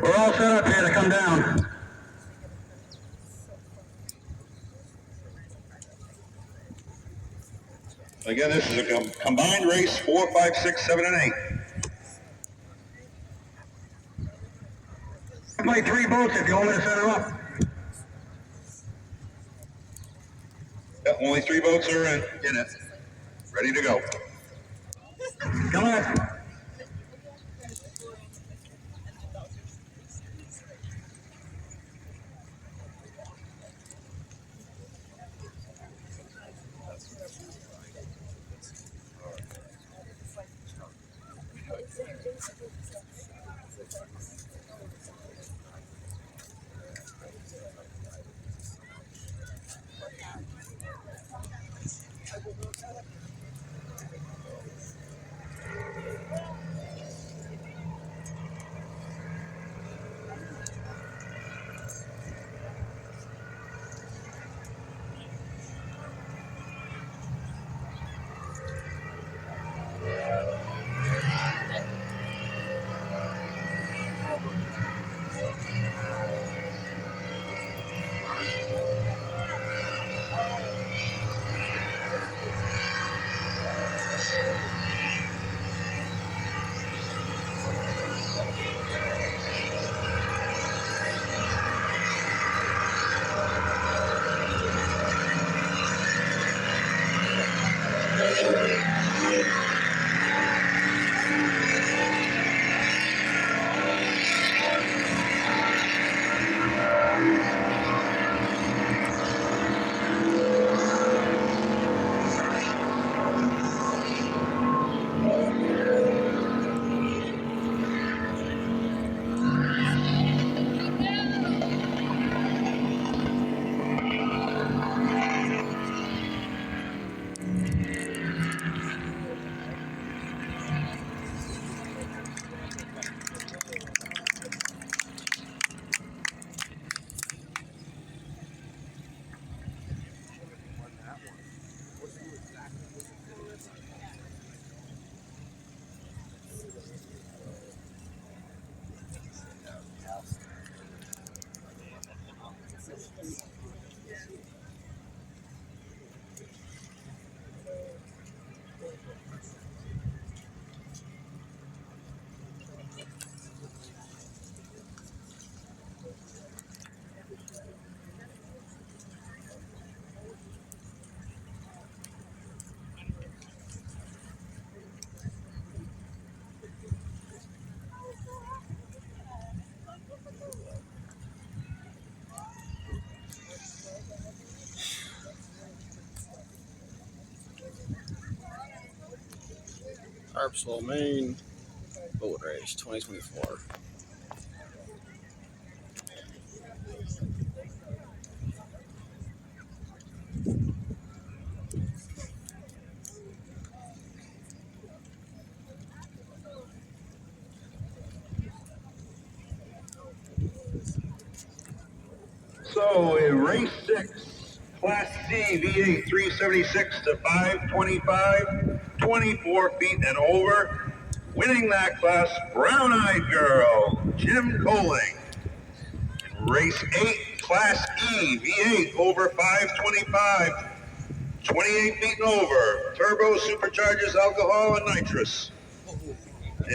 We're all set up here to come down. Again, this is a combined race, 4, 5, 6, 7, and 8. Play 3 boats if you want me to set her up. Yeah, only 3 boats are in it. Ready to go. Come on. Harpswell, Maine, boat race 2024. So in race 6, Class C, V8, 376 to 525, 24 feet and over. Winning that class, brown-eyed girl, Jim Coling. Race 8, Class E, V8, over 525, 28 feet and over. Turbo supercharges alcohol and nitrous.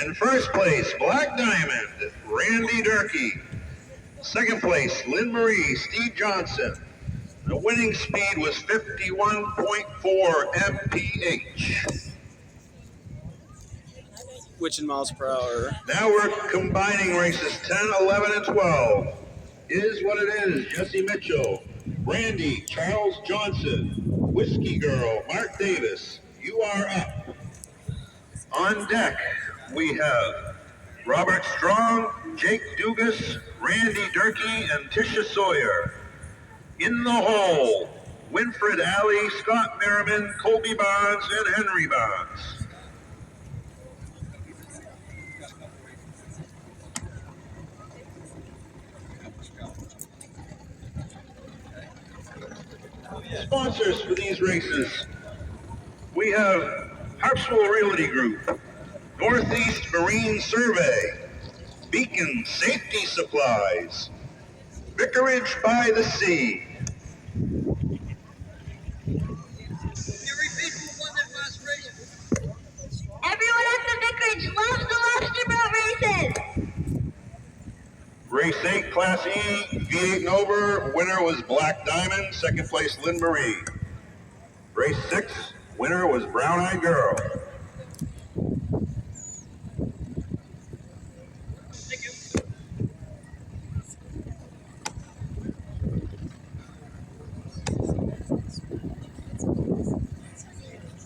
In first place, Black Diamond, Randy Durkee. Second place, Lynn Marie, Steve Johnson. The winning speed was 51.4 mph. Which in miles per hour? Now we're combining races 10, 11, and 12. Is what it is, Jesse Mitchell, Randy, Charles Johnson, Whiskey Girl, Mark Davis, you are up. On deck, we have Robert Strong, Jake Dugas, Randy Durkee, and Tisha Sawyer. In the hole, Winfred Alley, Scott Merriman, Colby Bonds, and Henry Bonds. Sponsors for these races, we have Harpswell Realty Group, Northeast Marine Survey, Beacon Safety Supplies, Vicarage by the Sea. Everyone at the Vicarage loves the lobster boat races. Race 8, Class E, V8 and over. Winner was Black Diamond. Second place, Lynn Marie. Race 6, winner was Brown Eyed Girl.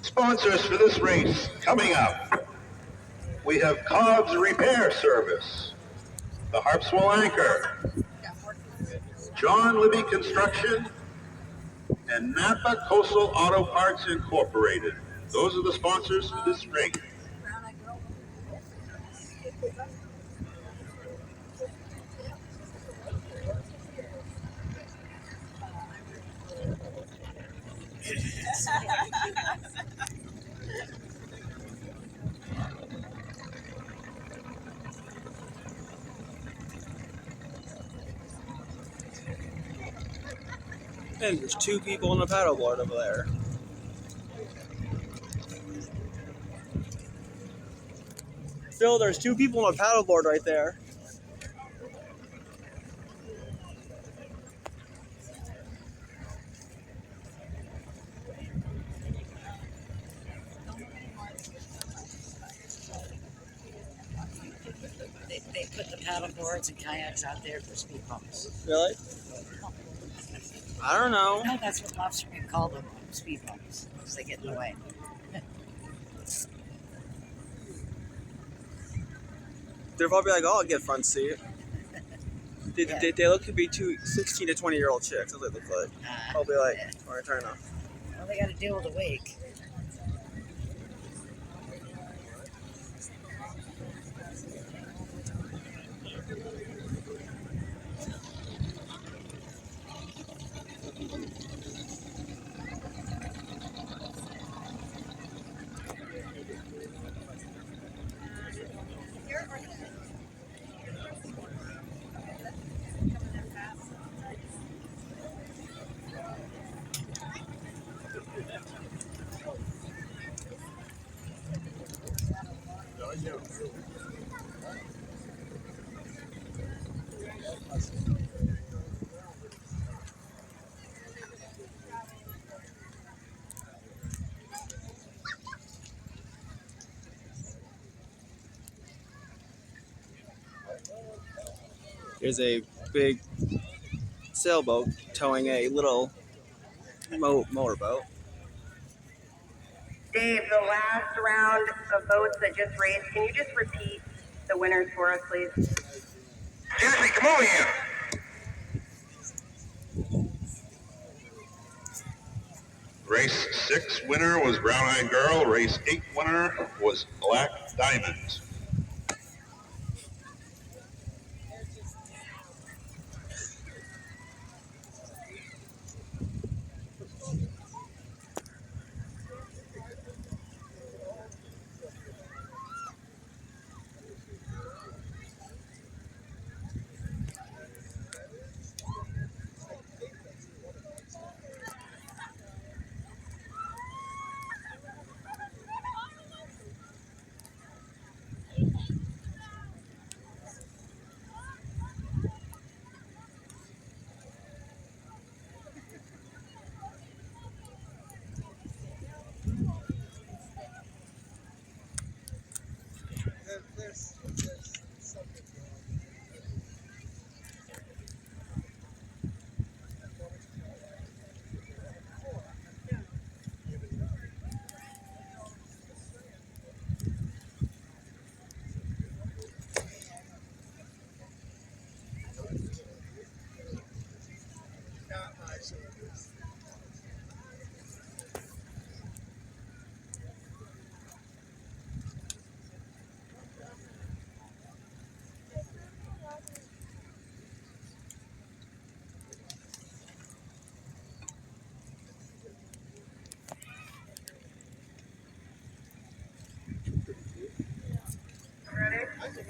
Sponsors for this race coming up. We have Cobb's Repair Service, the Harpswell Anchor, John Libby Construction, and Napa Coastal Auto Parts Incorporated. Those are the sponsors for this race. And there's 2 people on a paddleboard over there. Phil, there's 2 people on a paddleboard right there. They put the paddle boards and kayaks out there for speed bumps. Really? I don't know. No, that's what lobstermen call them, speed bumps, because they get in the way. They're probably like, oh, I'll get front seat. They look to be 16 to 20-year-old chicks, that's what they look like. Probably like, all right, turn off. Well, they got to deal with the wake. There's a big sailboat towing a little motorboat. Dave, the last round of boats that just raced, can you just repeat the winners for us, please? Jesse, come over here. Race 6 winner was Brown Eyed Girl. Race 8 winner was Black Diamond.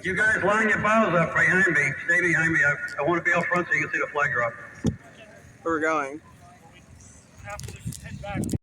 You guys line your bows up behind me. Stay behind me. I want to be out front so you can see the flag drop. Where we're going.